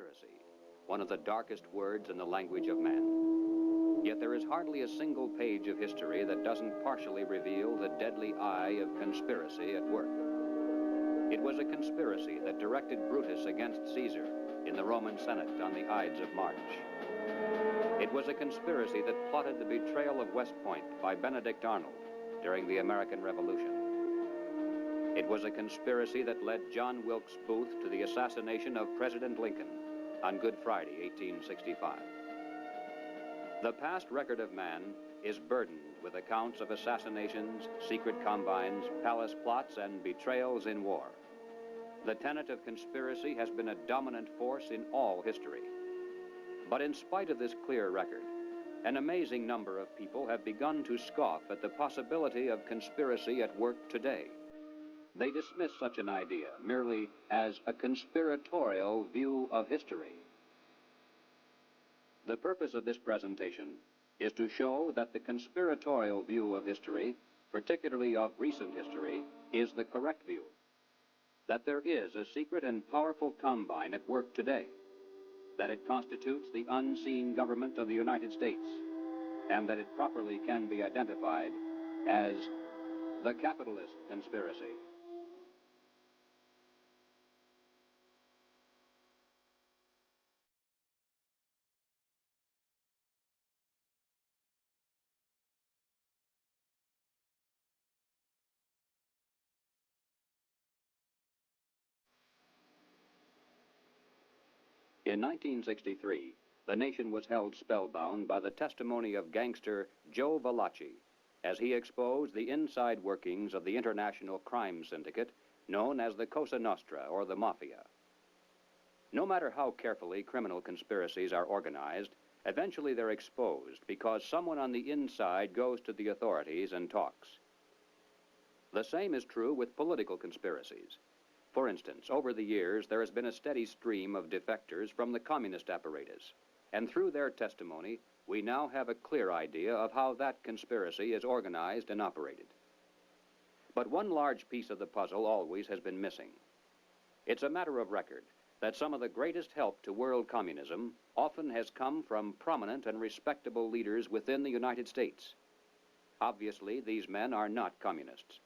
Conspiracy, one of the darkest words in the language of man. Yet there is hardly a single page of history that doesn't partially reveal the deadly eye of conspiracy at work. It was a conspiracy that directed Brutus against Caesar in the Roman Senate on the Ides of March. It was a conspiracy that plotted the betrayal of West Point by Benedict Arnold during the American Revolution. It was a conspiracy that led John Wilkes Booth to the assassination of President Lincoln on Good Friday, 1865. The past record of man is burdened with accounts of assassinations, secret combines, palace plots, and betrayals in war. The tenet of conspiracy has been a dominant force in all history. But in spite of this clear record, an amazing number of people have begun to scoff at the possibility of conspiracy at work today. They dismiss such an idea merely as a conspiratorial view of history. The purpose of this presentation is to show that the conspiratorial view of history, particularly of recent history, is the correct view. That there is a secret and powerful combine at work today, that it constitutes the unseen government of the United States, and that it properly can be identified as the capitalist conspiracy. In 1963, the nation was held spellbound by the testimony of gangster Joe Valachi as he exposed the inside workings of the international crime syndicate known as the Cosa Nostra, or the Mafia. No matter how carefully criminal conspiracies are organized, eventually they're exposed because someone on the inside goes to the authorities and talks. The same is true with political conspiracies. For instance, over the years, there has been a steady stream of defectors from the communist apparatus, and through their testimony, we now have a clear idea of how that conspiracy is organized and operated. But one large piece of the puzzle always has been missing. It's a matter of record that some of the greatest help to world communism often has come from prominent and respectable leaders within the United States. Obviously, these men are not communists.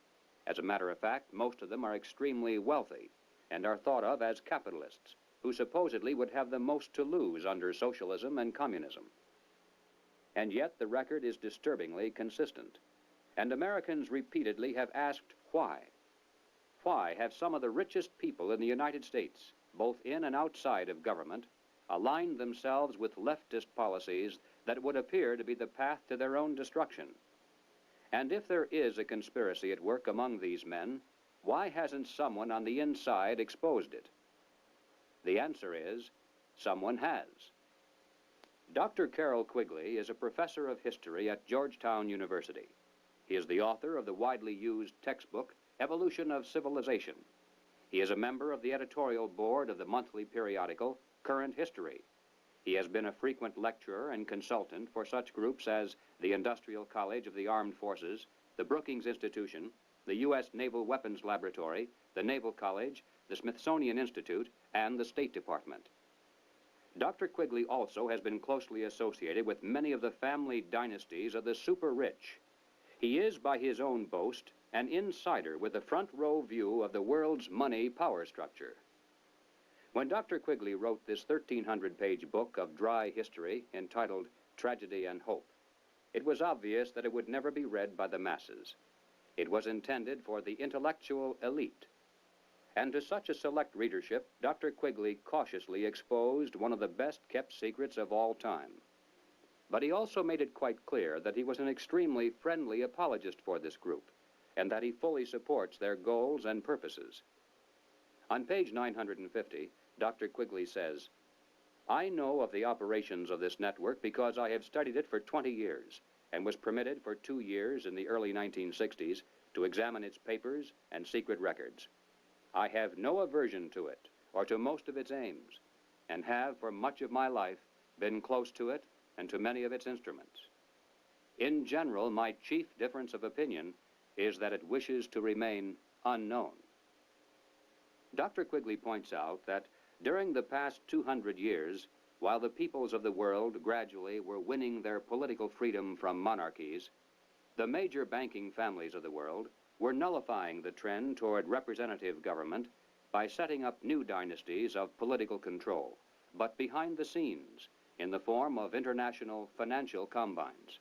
As a matter of fact, most of them are extremely wealthy and are thought of as capitalists who supposedly would have the most to lose under socialism and communism. And yet the record is disturbingly consistent, and Americans repeatedly have asked why. Why have some of the richest people in the United States, both in and outside of government, aligned themselves with leftist policies that would appear to be the path to their own destruction? And if there is a conspiracy at work among these men, why hasn't someone on the inside exposed it? The answer is, someone has. Dr. Carroll Quigley is a professor of history at Georgetown University. He is the author of the widely used textbook, Evolution of Civilization. He is a member of the editorial board of the monthly periodical, Current History. He has been a frequent lecturer and consultant for such groups as the Industrial College of the Armed Forces, the Brookings Institution, the U.S. Naval Weapons Laboratory, the Naval College, the Smithsonian Institute, and the State Department. Dr. Quigley also has been closely associated with many of the family dynasties of the super-rich. He is, by his own boast, an insider with a front-row view of the world's money power structure. When Dr. Quigley wrote this 1,300-page book of dry history entitled Tragedy and Hope, it was obvious that it would never be read by the masses. It was intended for the intellectual elite. And to such a select readership, Dr. Quigley cautiously exposed one of the best-kept secrets of all time. But he also made it quite clear that he was an extremely friendly apologist for this group, and that he fully supports their goals and purposes. On page 950, Dr. Quigley says, "I know of the operations of this network because I have studied it for 20 years and was permitted for 2 years in the early 1960s to examine its papers and secret records. I have no aversion to it or to most of its aims, and have for much of my life been close to it and to many of its instruments. In general, my chief difference of opinion is that it wishes to remain unknown." Dr. Quigley points out that During the past 200 years, while the peoples of the world gradually were winning their political freedom from monarchies, the major banking families of the world were nullifying the trend toward representative government by setting up new dynasties of political control, but behind the scenes, in the form of international financial combines.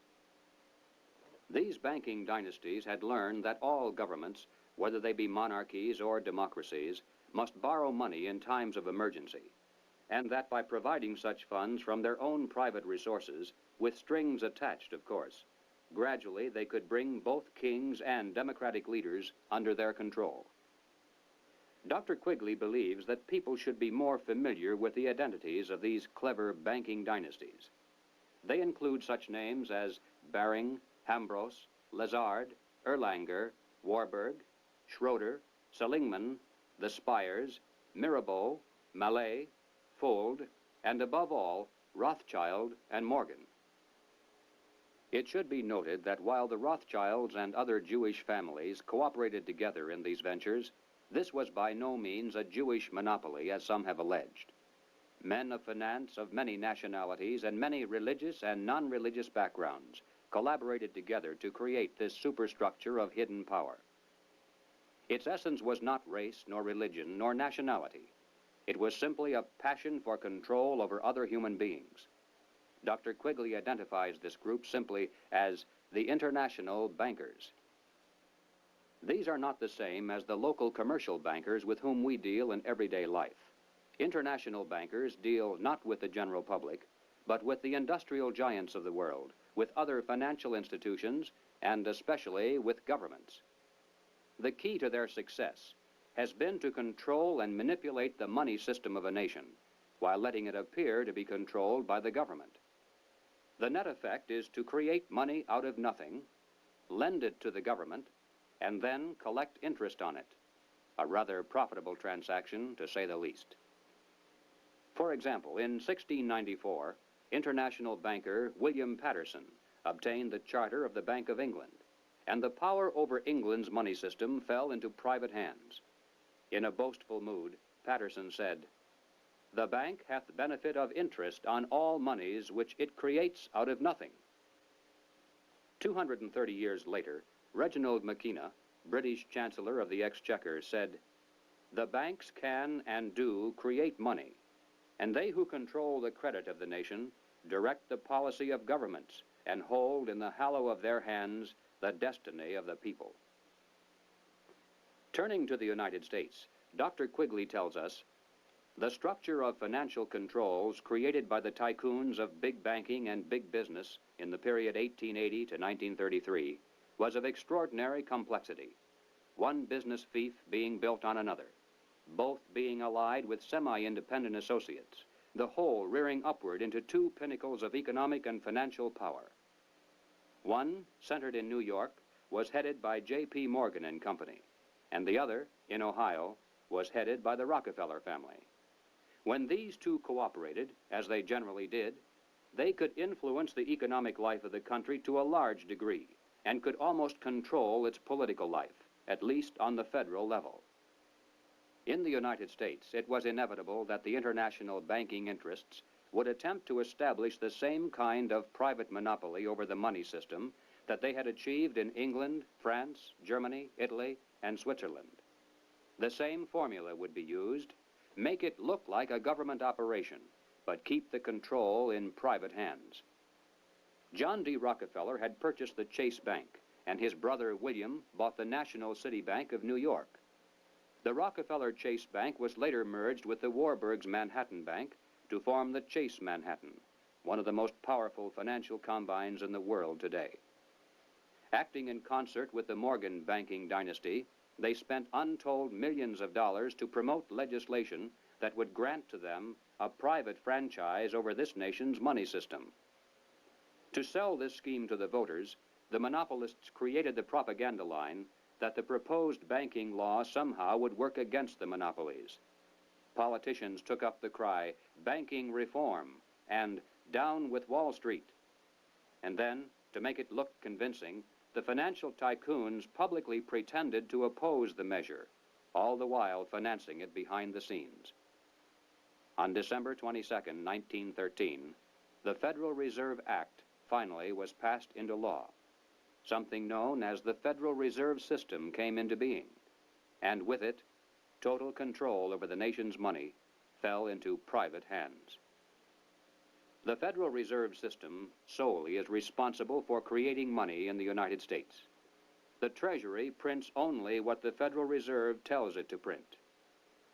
These banking dynasties had learned that all governments, whether they be monarchies or democracies, must borrow money in times of emergency, and that by providing such funds from their own private resources, with strings attached, of course, gradually they could bring both kings and democratic leaders under their control. Dr. Quigley believes that people should be more familiar with the identities of these clever banking dynasties. They include such names as Baring, Hambros, Lazard, Erlanger, Warburg, Schroeder, Seligman, the Spires, Mirabeau, Mallet, Fuld, and above all, Rothschild and Morgan. It should be noted that while the Rothschilds and other Jewish families cooperated together in these ventures, this was by no means a Jewish monopoly, as some have alleged. Men of finance of many nationalities and many religious and non-religious backgrounds collaborated together to create this superstructure of hidden power. Its essence was not race, nor religion, nor nationality. It was simply a passion for control over other human beings. Dr. Quigley identifies this group simply as the international bankers. These are not the same as the local commercial bankers with whom we deal in everyday life. International bankers deal not with the general public, but with the industrial giants of the world, with other financial institutions, and especially with governments. The key to their success has been to control and manipulate the money system of a nation, while letting it appear to be controlled by the government. The net effect is to create money out of nothing, lend it to the government, and then collect interest on it. A rather profitable transaction, to say the least. For example, in 1694, international banker William Patterson obtained the charter of the Bank of England, and the power over England's money system fell into private hands. In a boastful mood, Patterson said, "The bank hath benefit of interest on all monies which it creates out of nothing." 230 years later, Reginald Mackina, British Chancellor of the Exchequer, said, "The banks can and do create money, and they who control the credit of the nation direct the policy of governments and hold in the hollow of their hands the destiny of the people." Turning to the United States, Dr. Quigley tells us, "The structure of financial controls created by the tycoons of big banking and big business in the period 1880 to 1933 was of extraordinary complexity, one business fief being built on another, both being allied with semi-independent associates, the whole rearing upward into two pinnacles of economic and financial power. One, centered in New York, was headed by J.P. Morgan and Company, and the other, in Ohio, was headed by the Rockefeller family. When these two cooperated, as they generally did, they could influence the economic life of the country to a large degree, and could almost control its political life, at least on the federal level. In the United States, it was inevitable that the international banking interests would attempt to establish the same kind of private monopoly over the money system that they had achieved in England, France, Germany, Italy, and Switzerland. The same formula would be used: make it look like a government operation, but keep the control in private hands. John D. Rockefeller had purchased the Chase Bank, and his brother William bought the National City Bank of New York. The Rockefeller Chase Bank was later merged with the Warburg's Manhattan Bank to form the Chase Manhattan, one of the most powerful financial combines in the world today. Acting in concert with the Morgan banking dynasty, they spent untold millions of dollars to promote legislation that would grant to them a private franchise over this nation's money system. To sell this scheme to the voters, the monopolists created the propaganda line that the proposed banking law somehow would work against the monopolies. Politicians took up the cry, "Banking reform," and "Down with Wall Street." And then, to make it look convincing, the financial tycoons publicly pretended to oppose the measure, all the while financing it behind the scenes. On December 22, 1913, the Federal Reserve Act finally was passed into law. Something known as the Federal Reserve System came into being, and with it, total control over the nation's money fell into private hands. The Federal Reserve System solely is responsible for creating money in the United States. The Treasury prints only what the Federal Reserve tells it to print.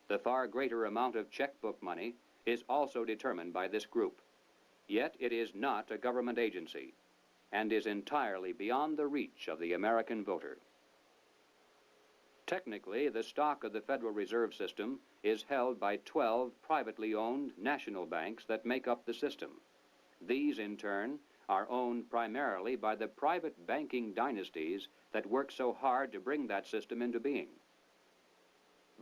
The far greater amount of checkbook money is also determined by this group. Yet it is not a government agency and is entirely beyond the reach of the American voter. Technically, the stock of the Federal Reserve System is held by 12 privately owned national banks that make up the system. These, in turn, are owned primarily by the private banking dynasties that work so hard to bring that system into being.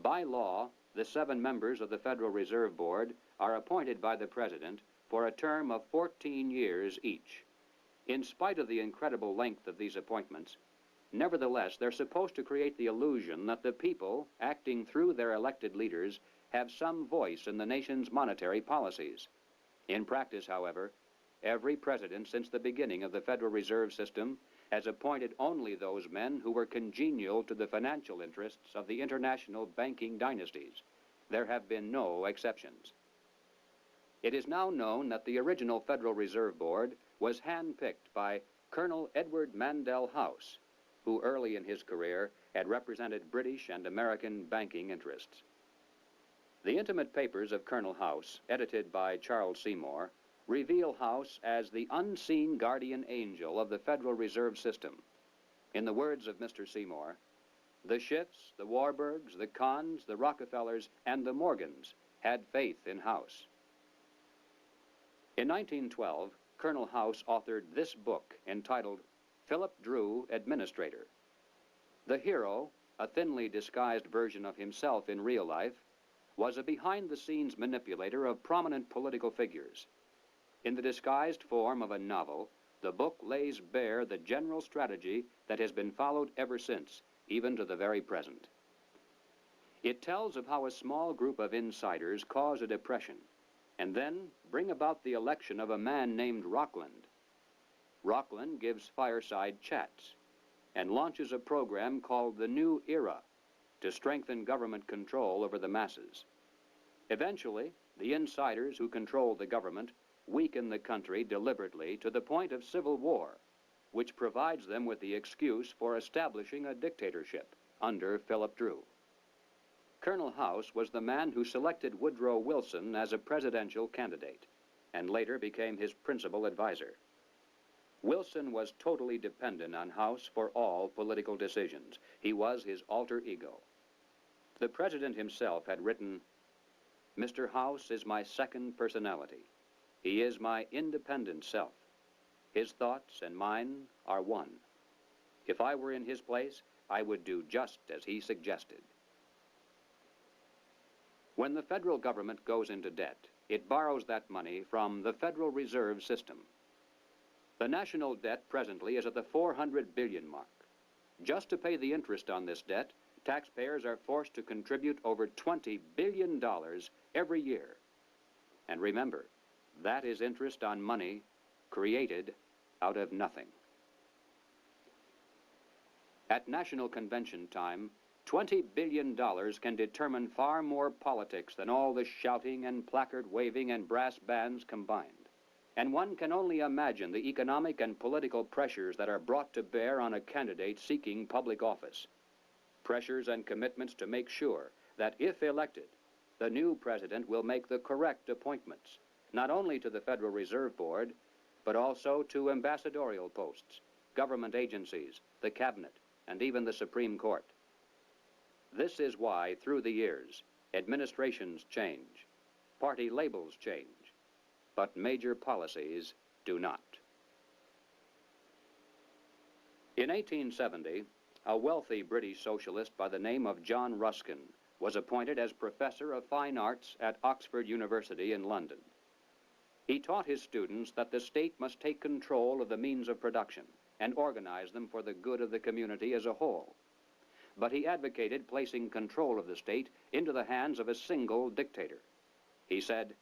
By law, the 7 members of the Federal Reserve Board are appointed by the President for a term of 14 years each. In spite of the incredible length of these appointments, nevertheless, they're supposed to create the illusion that the people, acting through their elected leaders, have some voice in the nation's monetary policies. In practice, however, every president since the beginning of the Federal Reserve System has appointed only those men who were congenial to the financial interests of the international banking dynasties. There have been no exceptions. It is now known that the original Federal Reserve Board was handpicked by Colonel Edward Mandell House, who early in his career had represented British and American banking interests. The intimate papers of Colonel House, edited by Charles Seymour, reveal House as the unseen guardian angel of the Federal Reserve System. In the words of Mr. Seymour, the Schiffs, the Warburgs, the Kahns, the Rockefellers, and the Morgans had faith in House. In 1912, Colonel House authored this book entitled Philip Drew, Administrator. The hero, a thinly disguised version of himself in real life, was a behind-the-scenes manipulator of prominent political figures. In the disguised form of a novel, the book lays bare the general strategy that has been followed ever since, even to the very present. It tells of how a small group of insiders cause a depression and then bring about the election of a man named Rockland. Rockland gives fireside chats and launches a program called the New Era to strengthen government control over the masses. Eventually, the insiders who control the government weaken the country deliberately to the point of civil war, which provides them with the excuse for establishing a dictatorship under Philip Drew. Colonel House was the man who selected Woodrow Wilson as a presidential candidate and later became his principal advisor. Wilson was totally dependent on House for all political decisions. He was his alter ego. The president himself had written, "Mr. House is my second personality. He is my independent self. His thoughts and mine are one. If I were in his place, I would do just as he suggested." When the federal government goes into debt, it borrows that money from the Federal Reserve System. The national debt presently is at the 400 billion mark. Just to pay the interest on this debt, taxpayers are forced to contribute over $20 billion every year. And remember, that is interest on money created out of nothing. At National Convention time, $20 billion can determine far more politics than all the shouting and placard waving and brass bands combined. And one can only imagine the economic and political pressures that are brought to bear on a candidate seeking public office. Pressures and commitments to make sure that if elected, the new president will make the correct appointments, not only to the Federal Reserve Board, but also to ambassadorial posts, government agencies, the cabinet, and even the Supreme Court. This is why, through the years, administrations change, party labels change, but major policies do not. In 1870, a wealthy British socialist by the name of John Ruskin was appointed as Professor of Fine Arts at Oxford University in London. He taught his students that the state must take control of the means of production and organize them for the good of the community as a whole. But he advocated placing control of the state into the hands of a single dictator. He said,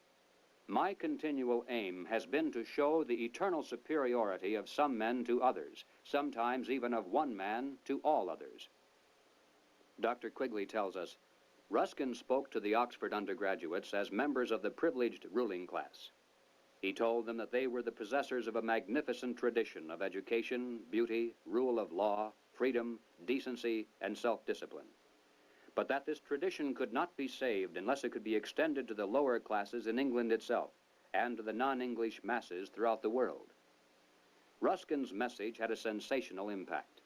"My continual aim has been to show the eternal superiority of some men to others, sometimes even of one man to all others." Dr. Quigley tells us, Ruskin spoke to the Oxford undergraduates as members of the privileged ruling class. He told them that they were the possessors of a magnificent tradition of education, beauty, rule of law, freedom, decency, and self-discipline, but that this tradition could not be saved unless it could be extended to the lower classes in England itself and to the non-English masses throughout the world. Ruskin's message had a sensational impact.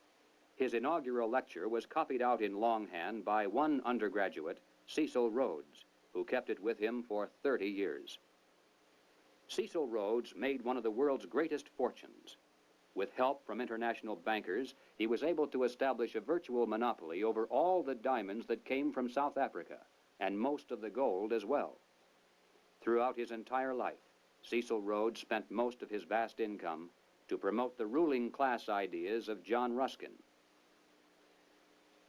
His inaugural lecture was copied out in longhand by one undergraduate, Cecil Rhodes, who kept it with him for 30 years. Cecil Rhodes made one of the world's greatest fortunes. With help from international bankers, he was able to establish a virtual monopoly over all the diamonds that came from South Africa, and most of the gold as well. Throughout his entire life, Cecil Rhodes spent most of his vast income to promote the ruling class ideas of John Ruskin.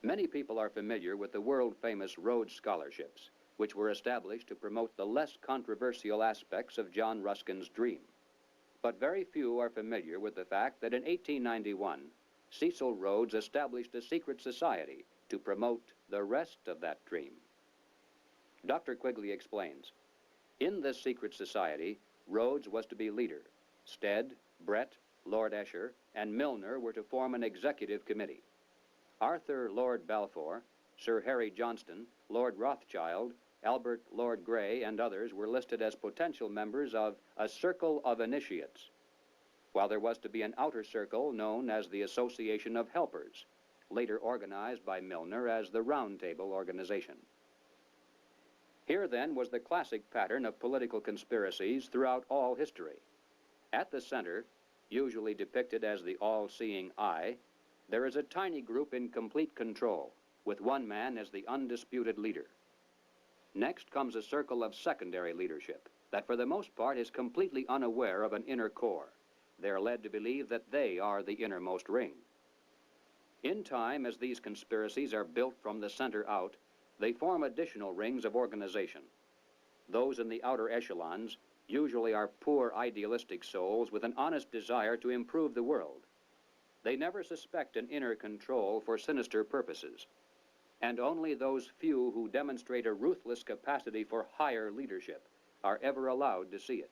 Many people are familiar with the world-famous Rhodes Scholarships, which were established to promote the less controversial aspects of John Ruskin's dream. But very few are familiar with the fact that in 1891, Cecil Rhodes established a secret society to promote the rest of that dream. Dr. Quigley explains, in this secret society, Rhodes was to be leader. Stead, Brett, Lord Esher, and Milner were to form an executive committee. Arthur Lord Balfour, Sir Harry Johnston, Lord Rothschild, Albert Lord Grey, and others were listed as potential members of a circle of initiates, while there was to be an outer circle known as the Association of Helpers, later organized by Milner as the Round Table Organization. Here, then, was the classic pattern of political conspiracies throughout all history. At the center, usually depicted as the all-seeing eye, there is a tiny group in complete control, with one man as the undisputed leader. Next comes a circle of secondary leadership that for the most part is completely unaware of an inner core. They are led to believe that they are the innermost ring. In time, as these conspiracies are built from the center out, they form additional rings of organization. Those in the outer echelons usually are poor idealistic souls with an honest desire to improve the world. They never suspect an inner control for sinister purposes, and only those few who demonstrate a ruthless capacity for higher leadership are ever allowed to see it.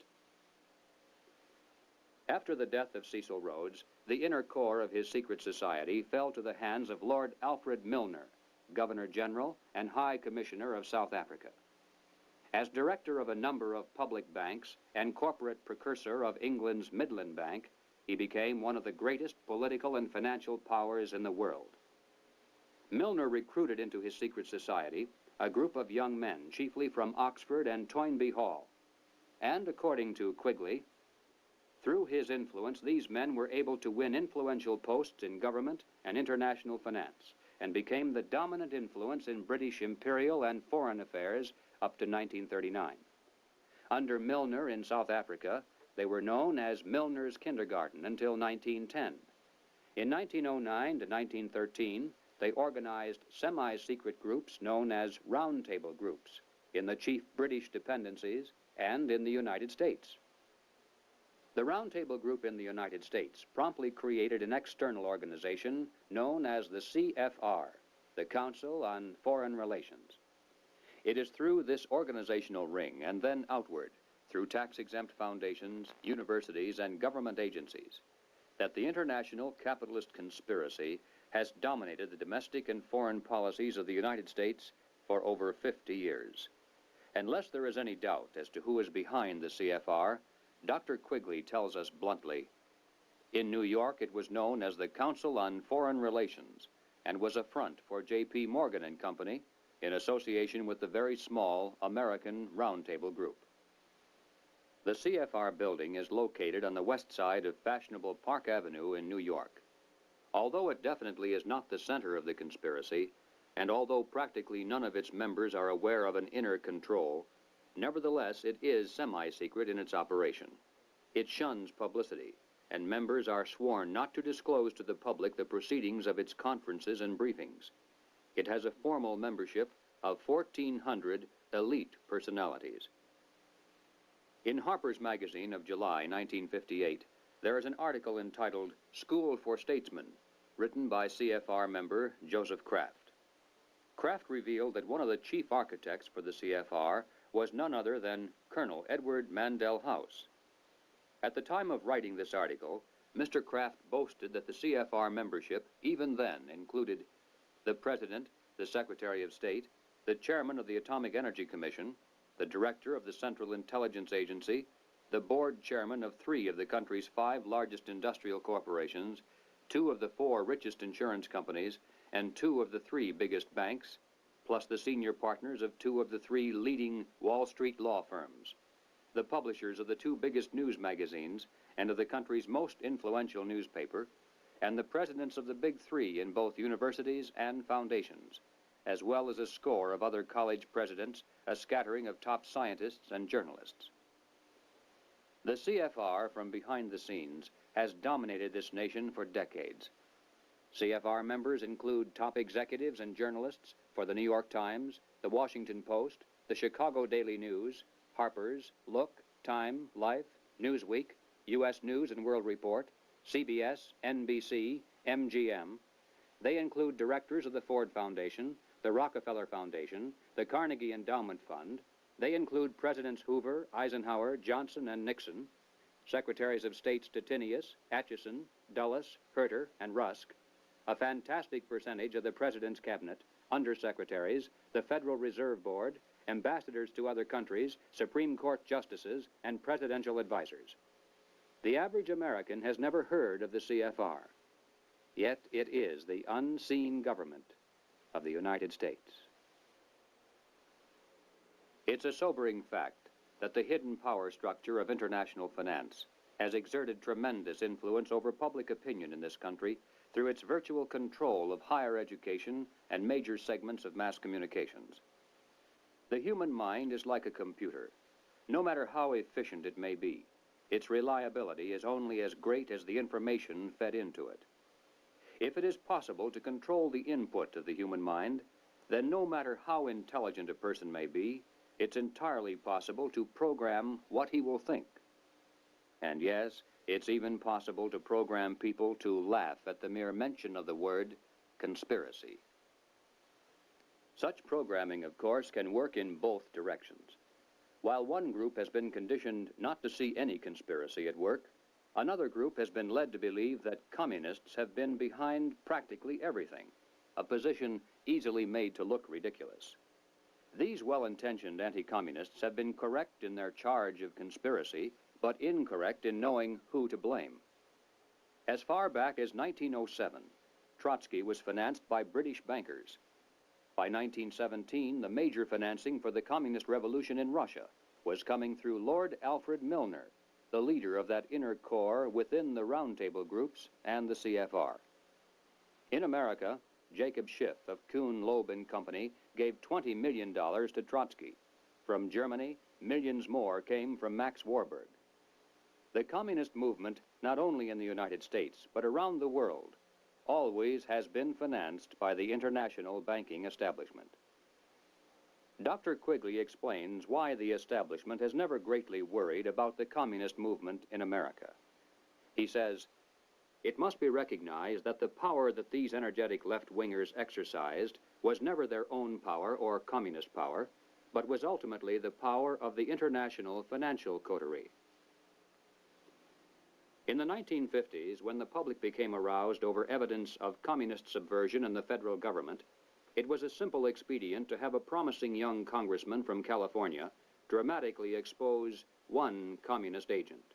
After the death of Cecil Rhodes, the inner core of his secret society fell to the hands of Lord Alfred Milner, Governor-General and High Commissioner of South Africa. As director of a number of public banks and corporate precursor of England's Midland Bank, he became one of the greatest political and financial powers in the world. Milner recruited into his secret society a group of young men, chiefly from Oxford and Toynbee Hall. And according to Quigley, through his influence, these men were able to win influential posts in government and international finance, and became the dominant influence in British imperial and foreign affairs up to 1939. Under Milner in South Africa, they were known as Milner's Kindergarten until 1910. In 1909 to 1913, they organized semi-secret groups known as Round Table groups in the chief British dependencies and in the United States. The Round Table group in the United States promptly created an external organization known as the CFR, the Council on Foreign Relations. It is through this organizational ring and then outward, through tax-exempt foundations, universities, and government agencies, that the international capitalist conspiracy has dominated the domestic and foreign policies of the United States for over 50 years. Unless there is any doubt as to who is behind the CFR, Dr. Quigley tells us bluntly, in New York it was known as the Council on Foreign Relations and was a front for J.P. Morgan and Company in association with the very small American Round Table Group. The CFR building is located on the west side of fashionable Park Avenue in New York. Although it definitely is not the center of the conspiracy, and although practically none of its members are aware of an inner control, nevertheless it is semi-secret in its operation. It shuns publicity, and members are sworn not to disclose to the public the proceedings of its conferences and briefings. It has a formal membership of 1,400 elite personalities. In Harper's Magazine of July 1958, there is an article entitled School for Statesmen, written by CFR member Joseph Kraft. Kraft revealed that one of the chief architects for the CFR was none other than Colonel Edward Mandell House. At the time of writing this article, Mr. Kraft boasted that the CFR membership even then included the President, the Secretary of State, the Chairman of the Atomic Energy Commission, the Director of the Central Intelligence Agency, the Board Chairman of 3 of the country's 5 largest industrial corporations, 2 of the 4 richest insurance companies, and 2 of the 3 biggest banks, plus the senior partners of 2 of the 3 leading Wall Street law firms, the publishers of the 2 biggest news magazines and of the country's most influential newspaper, and the presidents of the big 3 in both universities and foundations, as well as a score of other college presidents, a scattering of top scientists and journalists. The CFR, from behind the scenes, has dominated this nation for decades. CFR members include top executives and journalists for the New York Times, the Washington Post, the Chicago Daily News, Harper's, Look, Time, Life, Newsweek, U.S. News and World Report, CBS, NBC, MGM. They include directors of the Ford Foundation, the Rockefeller Foundation, the Carnegie Endowment Fund. They include Presidents Hoover, Eisenhower, Johnson, and Nixon, Secretaries of State Stettinius, Atchison, Dulles, Herter, and Rusk, a fantastic percentage of the President's Cabinet, undersecretaries, the Federal Reserve Board, ambassadors to other countries, Supreme Court justices, and presidential advisors. The average American has never heard of the CFR, yet it is the unseen government of the United States. It's a sobering fact that the hidden power structure of international finance has exerted tremendous influence over public opinion in this country through its virtual control of higher education and major segments of mass communications. The human mind is like a computer. No matter how efficient it may be, its reliability is only as great as the information fed into it. If it is possible to control the input of the human mind, then no matter how intelligent a person may be, it's entirely possible to program what he will think. And yes, it's even possible to program people to laugh at the mere mention of the word conspiracy. Such programming, of course, can work in both directions. While one group has been conditioned not to see any conspiracy at work, another group has been led to believe that communists have been behind practically everything, a position easily made to look ridiculous. These well-intentioned anti-communists have been correct in their charge of conspiracy, but incorrect in knowing who to blame. As far back as 1907, Trotsky was financed by British bankers. By 1917, the major financing for the communist revolution in Russia was coming through Lord Alfred Milner, the leader of that inner core within the roundtable groups and the CFR. In America, Jacob Schiff of Kuhn, Loeb and Company gave $20 million to Trotsky. From Germany, millions more came from Max Warburg. The communist movement, not only in the United States, but around the world, always has been financed by the international banking establishment. Dr. Quigley explains why the establishment has never greatly worried about the communist movement in America. He says, "It must be recognized that the power that these energetic left-wingers exercised was never their own power or communist power, but was ultimately the power of the international financial coterie." In the 1950s, when the public became aroused over evidence of communist subversion in the federal government, it was a simple expedient to have a promising young congressman from California dramatically expose one communist agent.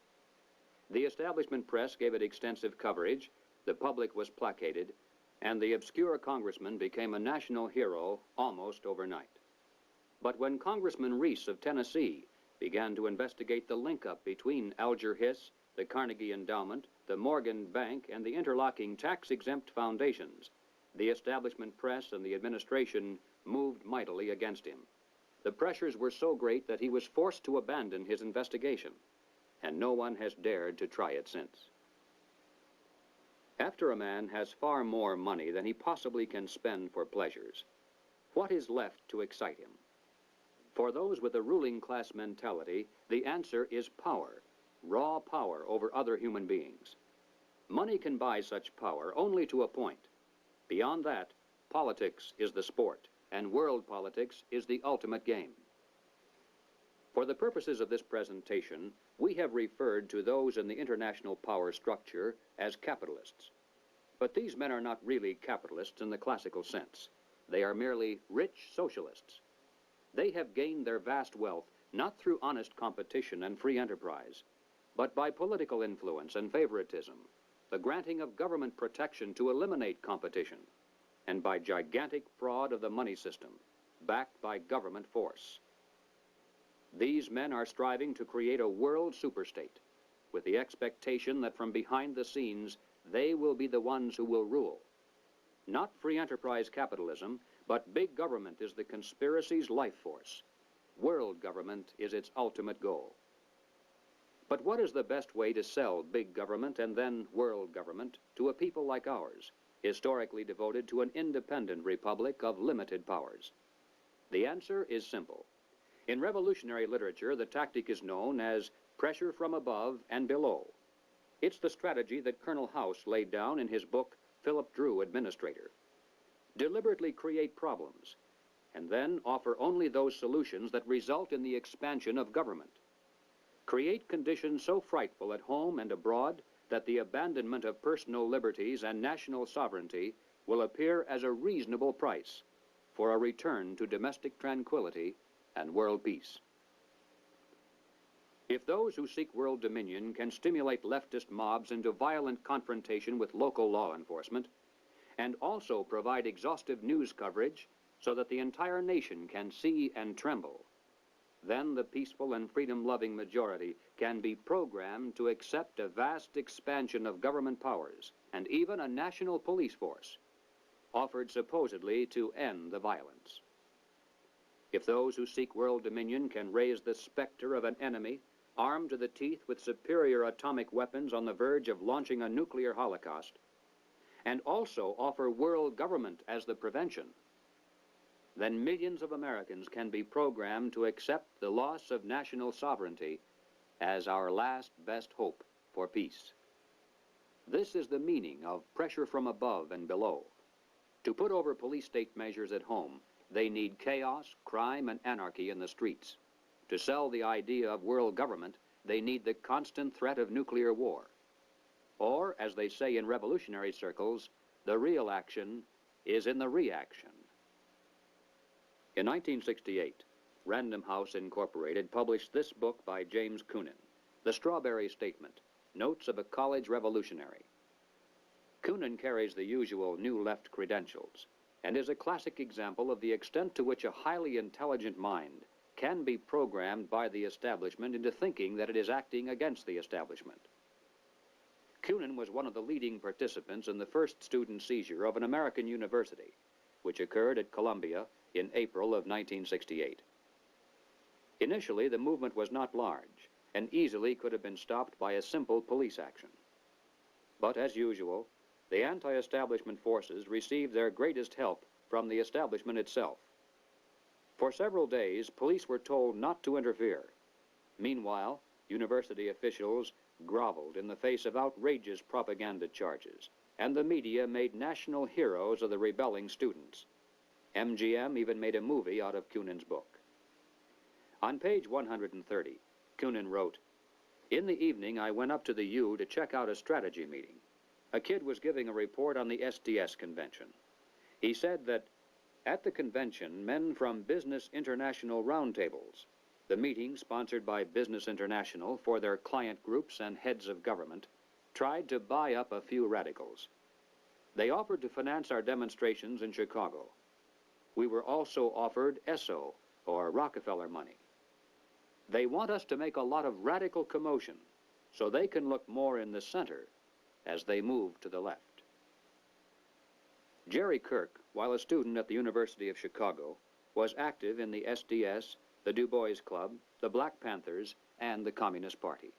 The establishment press gave it extensive coverage, the public was placated, and the obscure congressman became a national hero almost overnight. But when Congressman Reese of Tennessee began to investigate the link-up between Alger Hiss, the Carnegie Endowment, the Morgan Bank, and the interlocking tax-exempt foundations, the establishment press and the administration moved mightily against him. The pressures were so great that he was forced to abandon his investigation, and no one has dared to try it since. After a man has far more money than he possibly can spend for pleasures, what is left to excite him? For those with a ruling class mentality, the answer is power, raw power over other human beings. Money can buy such power only to a point. Beyond that, politics is the sport, and world politics is the ultimate game. For the purposes of this presentation, we have referred to those in the international power structure as capitalists. But these men are not really capitalists in the classical sense. They are merely rich socialists. They have gained their vast wealth not through honest competition and free enterprise, but by political influence and favoritism, the granting of government protection to eliminate competition, and by gigantic fraud of the money system, backed by government force. These men are striving to create a world superstate, with the expectation that from behind the scenes, they will be the ones who will rule. Not free enterprise capitalism, but big government is the conspiracy's life force. World government is its ultimate goal. But what is the best way to sell big government and then world government to a people like ours, historically devoted to an independent republic of limited powers? The answer is simple. In revolutionary literature, the tactic is known as pressure from above and below. It's the strategy that Colonel House laid down in his book, Philip Drew, Administrator. Deliberately create problems, and then offer only those solutions that result in the expansion of government. Create conditions so frightful at home and abroad that the abandonment of personal liberties and national sovereignty will appear as a reasonable price for a return to domestic tranquility and world peace. If those who seek world dominion can stimulate leftist mobs into violent confrontation with local law enforcement, and also provide exhaustive news coverage so that the entire nation can see and tremble, then the peaceful and freedom-loving majority can be programmed to accept a vast expansion of government powers and even a national police force, offered supposedly to end the violence. If those who seek world dominion can raise the specter of an enemy armed to the teeth with superior atomic weapons on the verge of launching a nuclear holocaust, and also offer world government as the prevention, then millions of Americans can be programmed to accept the loss of national sovereignty as our last best hope for peace. This is the meaning of pressure from above and below. To put over police state measures at home, they need chaos, crime, and anarchy in the streets. To sell the idea of world government, they need the constant threat of nuclear war. Or, as they say in revolutionary circles, the real action is in the reaction. In 1968, Random House Incorporated published this book by James Coonan, The Strawberry Statement, Notes of a College Revolutionary. Coonan carries the usual New Left credentials and is a classic example of the extent to which a highly intelligent mind can be programmed by the establishment into thinking that it is acting against the establishment. Coonan was one of the leading participants in the first student seizure of an American university, which occurred at Columbia in April of 1968. Initially, the movement was not large and easily could have been stopped by a simple police action. But as usual, the anti-establishment forces received their greatest help from the establishment itself. For several days, police were told not to interfere. Meanwhile, university officials groveled in the face of outrageous propaganda charges, and the media made national heroes of the rebelling students. MGM even made a movie out of Coonan's book. On page 130, Coonan wrote, "In the evening, I went up to the U to check out a strategy meeting. A kid was giving a report on the SDS convention. He said that at the convention, men from Business International roundtables, the meeting sponsored by Business International for their client groups and heads of government, tried to buy up a few radicals. They offered to finance our demonstrations in Chicago. We were also offered ESSO, or Rockefeller money. They want us to make a lot of radical commotion so they can look more in the center as they move to the left." Jerry Kirk, while a student at the University of Chicago, was active in the SDS, the Du Bois Club, the Black Panthers, and the Communist Party.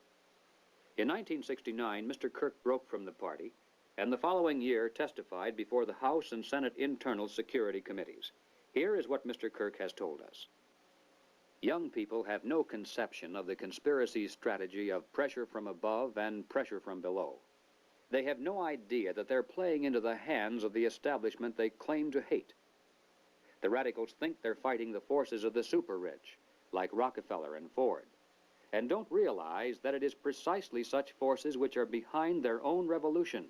In 1969, Mr. Kirk broke from the party, and the following year testified before the House and Senate Internal Security Committees. Here is what Mr. Kirk has told us. Young people have no conception of the conspiracy strategy of pressure from above and pressure from below. They have no idea that they're playing into the hands of the establishment they claim to hate. The radicals think they're fighting the forces of the super-rich, like Rockefeller and Ford, and don't realize that it is precisely such forces which are behind their own revolution,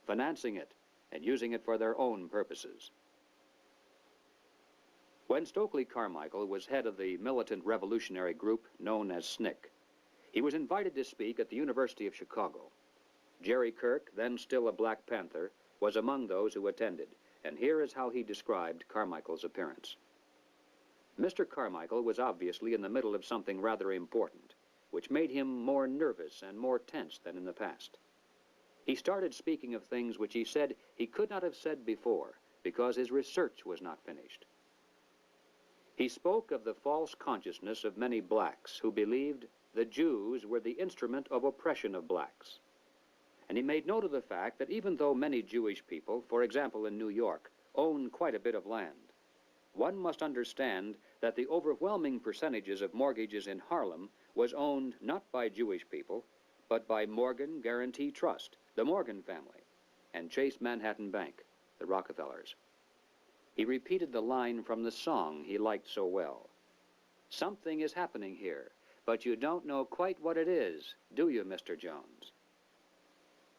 financing it and using it for their own purposes. When Stokely Carmichael was head of the militant revolutionary group known as SNCC, he was invited to speak at the University of Chicago. Jerry Kirk, then still a Black Panther, was among those who attended, and here is how he described Carmichael's appearance. Mr. Carmichael was obviously in the middle of something rather important, which made him more nervous and more tense than in the past. He started speaking of things which he said he could not have said before because his research was not finished. He spoke of the false consciousness of many blacks who believed the Jews were the instrument of oppression of blacks. And he made note of the fact that even though many Jewish people, for example in New York, own quite a bit of land, one must understand that the overwhelming percentages of mortgages in Harlem was owned not by Jewish people, but by Morgan Guarantee Trust, the Morgan family, and Chase Manhattan Bank, the Rockefellers. He repeated the line from the song he liked so well. "Something is happening here, but you don't know quite what it is, do you, Mr. Jones?"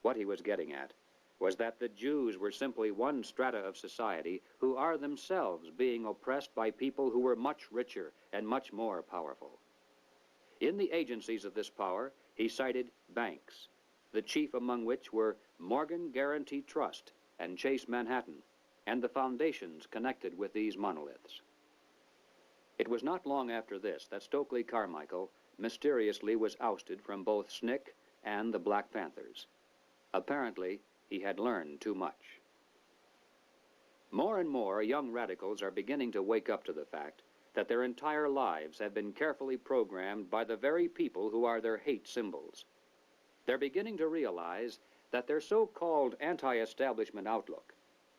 What he was getting at was that the Jews were simply one strata of society who are themselves being oppressed by people who were much richer and much more powerful. In the agencies of this power, he cited banks, the chief among which were Morgan Guarantee Trust and Chase Manhattan, and the foundations connected with these monoliths. It was not long after this that Stokely Carmichael mysteriously was ousted from both SNCC and the Black Panthers. Apparently, he had learned too much. More and more young radicals are beginning to wake up to the fact that their entire lives have been carefully programmed by the very people who are their hate symbols. They're beginning to realize that their so-called anti-establishment outlook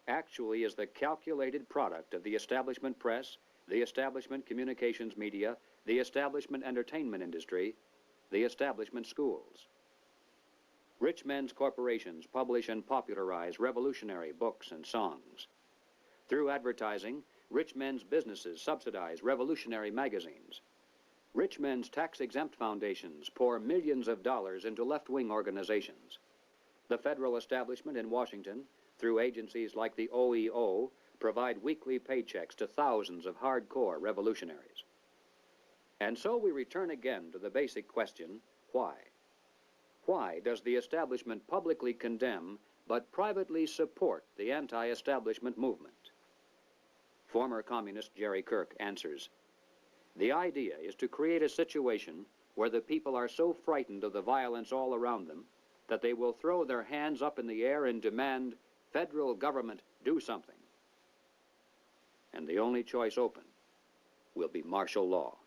actually is the calculated product of the establishment press, the establishment communications media, the establishment entertainment industry, the establishment schools. Rich men's corporations publish and popularize revolutionary books and songs. Through advertising, rich men's businesses subsidize revolutionary magazines. Rich men's tax-exempt foundations pour millions of dollars into left-wing organizations. The federal establishment in Washington, through agencies like the OEO, provide weekly paychecks to thousands of hardcore revolutionaries. And so we return again to the basic question, why? Why does the establishment publicly condemn but privately support the anti-establishment movement? Former communist Jerry Kirk answers, "The idea is to create a situation where the people are so frightened of the violence all around them that they will throw their hands up in the air and demand, 'Federal government, do something.' And the only choice open will be martial law.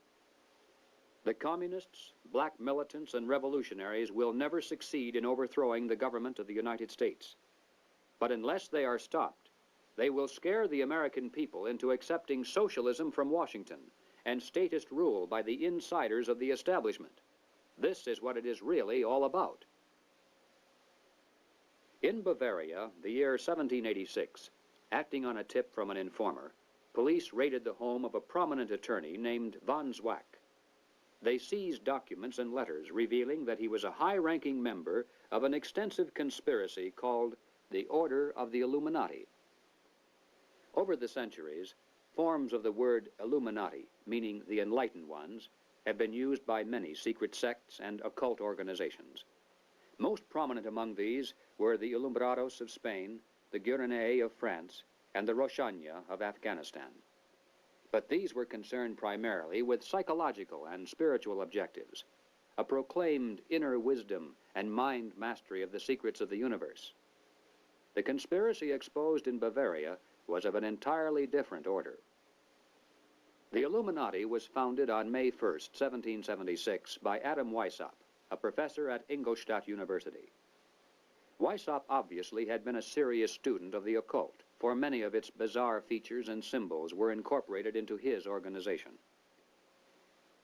The communists, black militants, and revolutionaries will never succeed in overthrowing the government of the United States. But unless they are stopped, they will scare the American people into accepting socialism from Washington and statist rule by the insiders of the establishment. This is what it is really all about." In Bavaria, the year 1786, acting on a tip from an informer, police raided the home of a prominent attorney named von Zwack. They seized documents and letters revealing that he was a high-ranking member of an extensive conspiracy called the Order of the Illuminati. Over the centuries, forms of the word Illuminati, meaning the enlightened ones, have been used by many secret sects and occult organizations. Most prominent among these were the Alumbrados of Spain, the Gueronnais of France, and the Roshania of Afghanistan. But these were concerned primarily with psychological and spiritual objectives, a proclaimed inner wisdom and mind mastery of the secrets of the universe. The conspiracy exposed in Bavaria was of an entirely different order. The Illuminati was founded on May 1st, 1776, by Adam Weishaupt, a professor at Ingolstadt University. Weishaupt obviously had been a serious student of the occult, for many of its bizarre features and symbols were incorporated into his organization.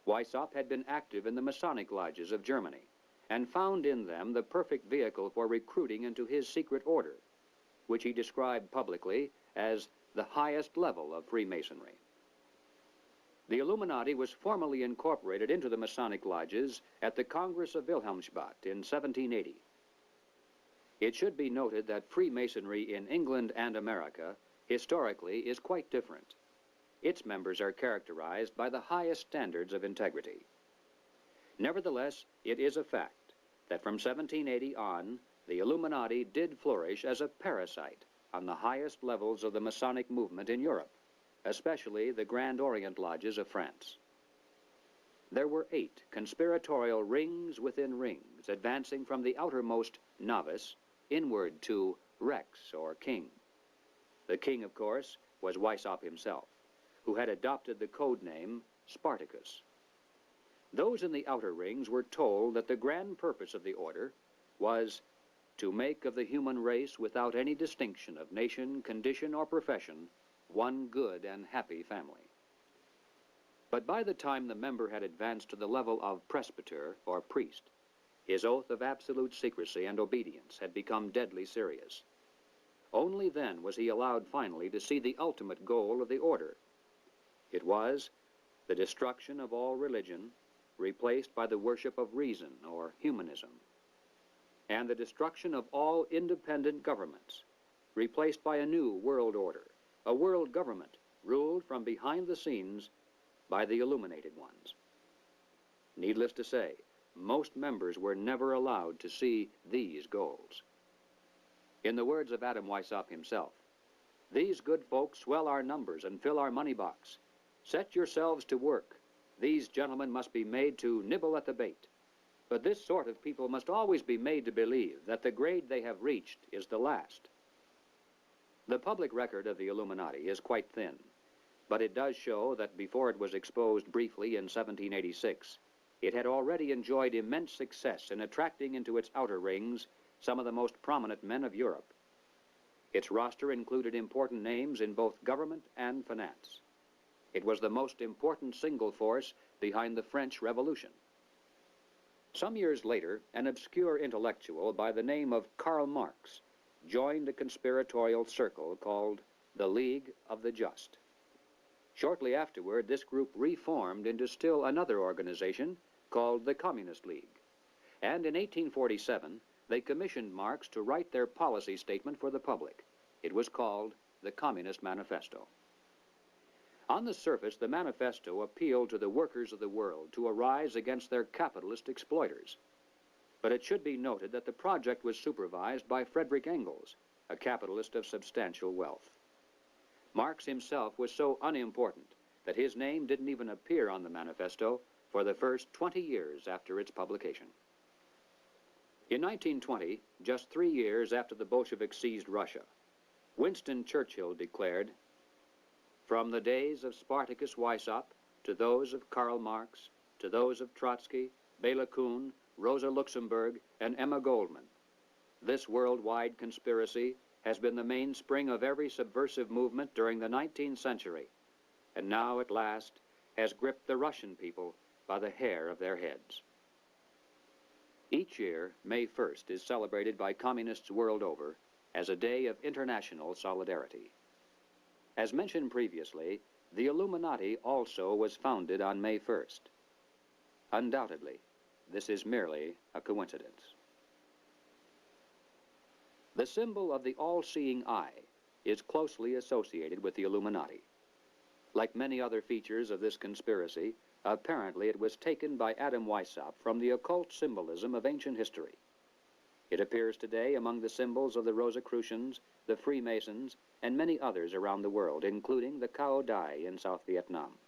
Weishaupt had been active in the Masonic lodges of Germany and found in them the perfect vehicle for recruiting into his secret order, which he described publicly as the highest level of Freemasonry. The Illuminati was formally incorporated into the Masonic lodges at the Congress of Wilhelmsbad in 1780. It should be noted that Freemasonry in England and America historically is quite different. Its members are characterized by the highest standards of integrity. Nevertheless, it is a fact that from 1780 on, the Illuminati did flourish as a parasite on the highest levels of the Masonic movement in Europe, especially the Grand Orient lodges of France. There were 8 conspiratorial rings within rings, advancing from the outermost novice inward to Rex, or king. The king, of course, was Weishaupt himself, who had adopted the code name Spartacus. Those in the outer rings were told that the grand purpose of the order was to make of the human race, without any distinction of nation, condition, or profession, one good and happy family. But by the time the member had advanced to the level of presbyter, or priest, his oath of absolute secrecy and obedience had become deadly serious. Only then was he allowed finally to see the ultimate goal of the order. It was the destruction of all religion, replaced by the worship of reason, or humanism, and the destruction of all independent governments, replaced by a new world order, a world government ruled from behind the scenes by the illuminated ones. Needless to say, most members were never allowed to see these goals. In the words of Adam Weishaupt himself, "These good folks swell our numbers and fill our money box. Set yourselves to work. These gentlemen must be made to nibble at the bait. But this sort of people must always be made to believe that the grade they have reached is the last." The public record of the Illuminati is quite thin, but it does show that before it was exposed briefly in 1786, it had already enjoyed immense success in attracting into its outer rings some of the most prominent men of Europe. Its roster included important names in both government and finance. It was the most important single force behind the French Revolution. Some years later, an obscure intellectual by the name of Karl Marx joined a conspiratorial circle called the League of the Just. Shortly afterward, this group reformed into still another organization called the Communist League. And in 1847, they commissioned Marx to write their policy statement for the public. It was called the Communist Manifesto. On the surface, the manifesto appealed to the workers of the world to arise against their capitalist exploiters. But it should be noted that the project was supervised by Friedrich Engels, a capitalist of substantial wealth. Marx himself was so unimportant that his name didn't even appear on the manifesto for the first 20 years after its publication. In 1920, just 3 years after the Bolsheviks seized Russia, Winston Churchill declared, "From the days of Spartacus Weishaupt to those of Karl Marx, to those of Trotsky, Bela Kun, Rosa Luxemburg, and Emma Goldman, this worldwide conspiracy has been the mainspring of every subversive movement during the 19th century, and now at last has gripped the Russian people by the hair of their heads." Each year, May 1st is celebrated by communists world over as a day of international solidarity. As mentioned previously, the Illuminati also was founded on May 1st. Undoubtedly, this is merely a coincidence. The symbol of the all-seeing eye is closely associated with the Illuminati. Like many other features of this conspiracy, apparently it was taken by Adam Weishaupt from the occult symbolism of ancient history. It appears today among the symbols of the Rosicrucians, the Freemasons, and many others around the world, including the Cao Dai in South Vietnam.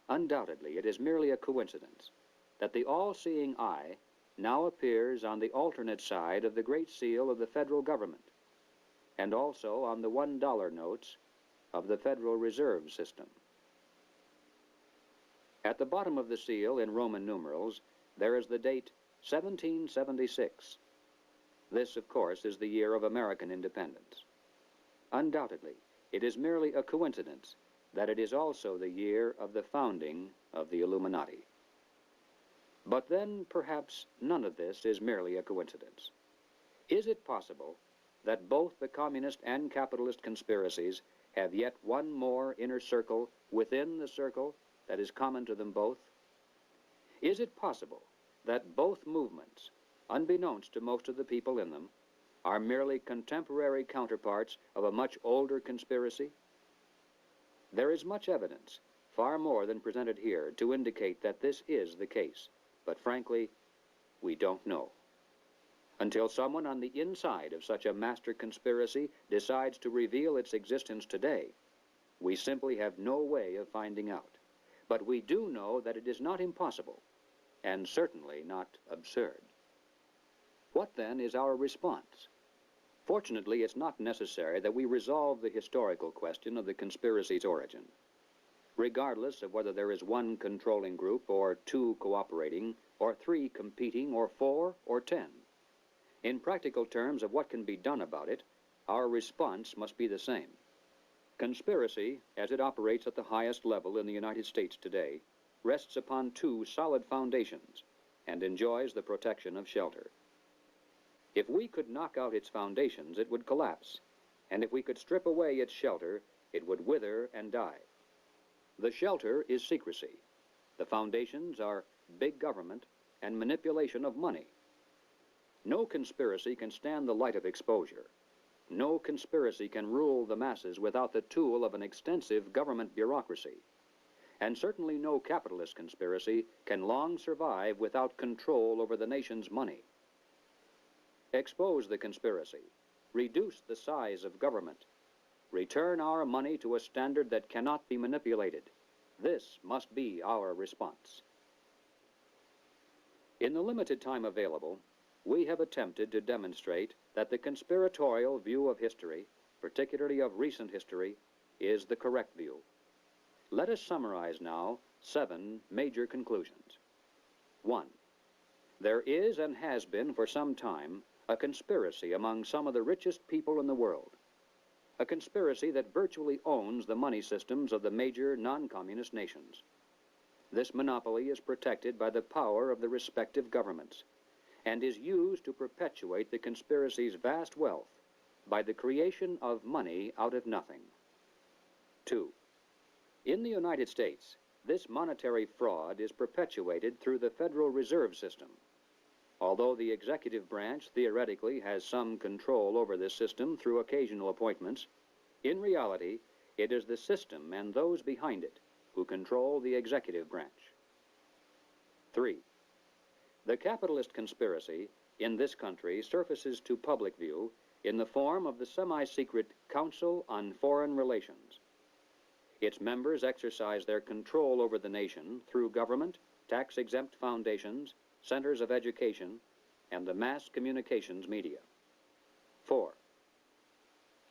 Undoubtedly, it is merely a coincidence that the all-seeing eye now appears on the alternate side of the Great Seal of the federal government, and also on the $1 notes of the Federal Reserve System. At the bottom of the seal, in Roman numerals, there is the date 1776. This, of course, is the year of American independence. Undoubtedly, it is merely a coincidence that it is also the year of the founding of the Illuminati. But then, perhaps, none of this is merely a coincidence. Is it possible that both the communist and capitalist conspiracies have yet one more inner circle within the circle that is common to them both? Is it possible that both movements, unbeknownst to most of the people in them, are merely contemporary counterparts of a much older conspiracy? There is much evidence, far more than presented here, to indicate that this is the case, but frankly, we don't know. Until someone on the inside of such a master conspiracy decides to reveal its existence today, we simply have no way of finding out. But we do know that it is not impossible, and certainly not absurd. What then is our response? Fortunately, it's not necessary that we resolve the historical question of the conspiracy's origin. Regardless of whether there is one controlling group, or two cooperating, or three competing, or four, or 10. In practical terms of what can be done about it, our response must be the same. Conspiracy, as it operates at the highest level in the United States today, rests upon two solid foundations and enjoys the protection of shelter. If we could knock out its foundations, it would collapse, and if we could strip away its shelter, it would wither and die. The shelter is secrecy. The foundations are big government and manipulation of money. No conspiracy can stand the light of exposure. No conspiracy can rule the masses without the tool of an extensive government bureaucracy. And certainly no capitalist conspiracy can long survive without control over the nation's money. Expose the conspiracy. Reduce the size of government. Return our money to a standard that cannot be manipulated. This must be our response. In the limited time available, we have attempted to demonstrate that the conspiratorial view of history, particularly of recent history, is the correct view. Let us summarize now 7 major conclusions. 1. There is and has been for some time a conspiracy among some of the richest people in the world. A conspiracy that virtually owns the money systems of the major non-communist nations. This monopoly is protected by the power of the respective governments, and is used to perpetuate the conspiracy's vast wealth by the creation of money out of nothing. 2. In the United States, this monetary fraud is perpetuated through the Federal Reserve System. Although the executive branch theoretically has some control over this system through occasional appointments, in reality, it is the system and those behind it who control the executive branch. 3. The capitalist conspiracy in this country surfaces to public view in the form of the semi-secret Council on Foreign Relations. Its members exercise their control over the nation through government, tax-exempt foundations, centers of education, and the mass communications media. 4.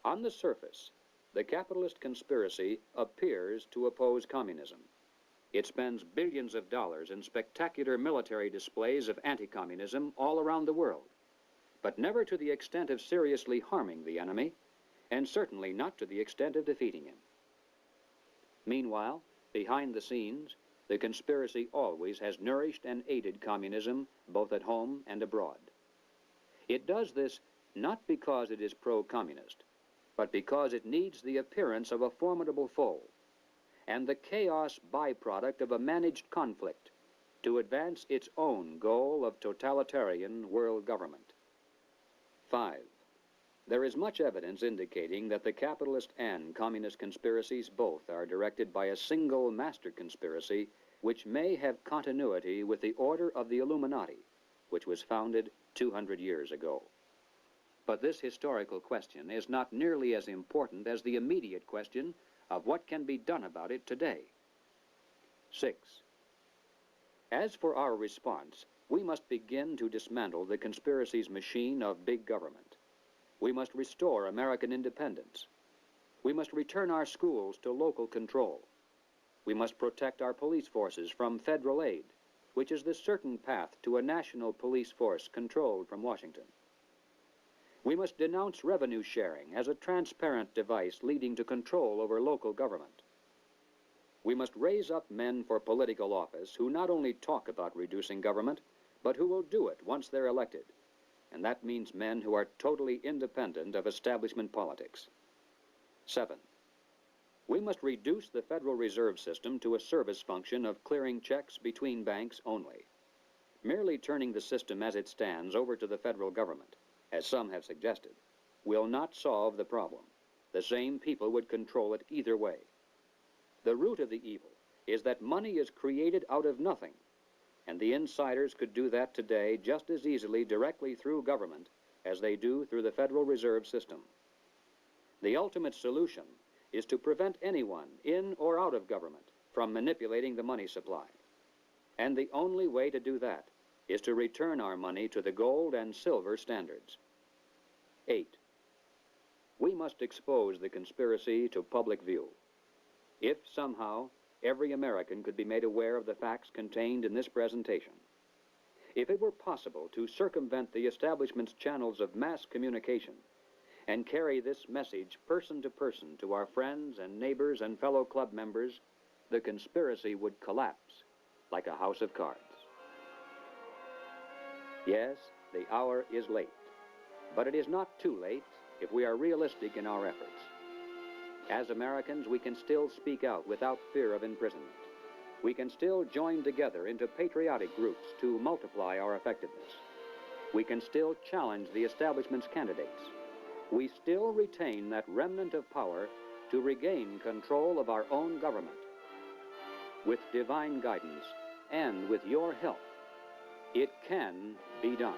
On the surface, the capitalist conspiracy appears to oppose communism. It spends billions of dollars in spectacular military displays of anti-communism all around the world, but never to the extent of seriously harming the enemy, and certainly not to the extent of defeating him. Meanwhile, behind the scenes, the conspiracy always has nourished and aided communism both at home and abroad. It does this not because it is pro-communist, but because it needs the appearance of a formidable foe and the chaos byproduct of a managed conflict to advance its own goal of totalitarian world government. 5. There is much evidence indicating that the capitalist and communist conspiracies both are directed by a single master conspiracy which may have continuity with the Order of the Illuminati, which was founded 200 years ago. But this historical question is not nearly as important as the immediate question of what can be done about it today. 6. As for our response, we must begin to dismantle the conspiracy's machine of big government. We must restore American independence. We must return our schools to local control. We must protect our police forces from federal aid, which is the certain path to a national police force controlled from Washington. We must denounce revenue sharing as a transparent device leading to control over local government. We must raise up men for political office who not only talk about reducing government, but who will do it once they're elected. And that means men who are totally independent of establishment politics. 7. We must reduce the Federal Reserve System to a service function of clearing checks between banks only. Merely turning the system as it stands over to the federal government, as some have suggested, will not solve the problem. The same people would control it either way. The root of the evil is that money is created out of nothing, and the insiders could do that today just as easily directly through government as they do through the Federal Reserve System. The ultimate solution is to prevent anyone, in or out of government, from manipulating the money supply. And the only way to do that is to return our money to the gold and silver standards. 8. We must expose the conspiracy to public view. If somehow every American could be made aware of the facts contained in this presentation, if it were possible to circumvent the establishment's channels of mass communication and carry this message person to person to our friends and neighbors and fellow club members, the conspiracy would collapse like a house of cards. Yes, the hour is late, but it is not too late if we are realistic in our efforts. As Americans, we can still speak out without fear of imprisonment. We can still join together into patriotic groups to multiply our effectiveness. We can still challenge the establishment's candidates. We still retain that remnant of power to regain control of our own government. With divine guidance and with your help, it can be done.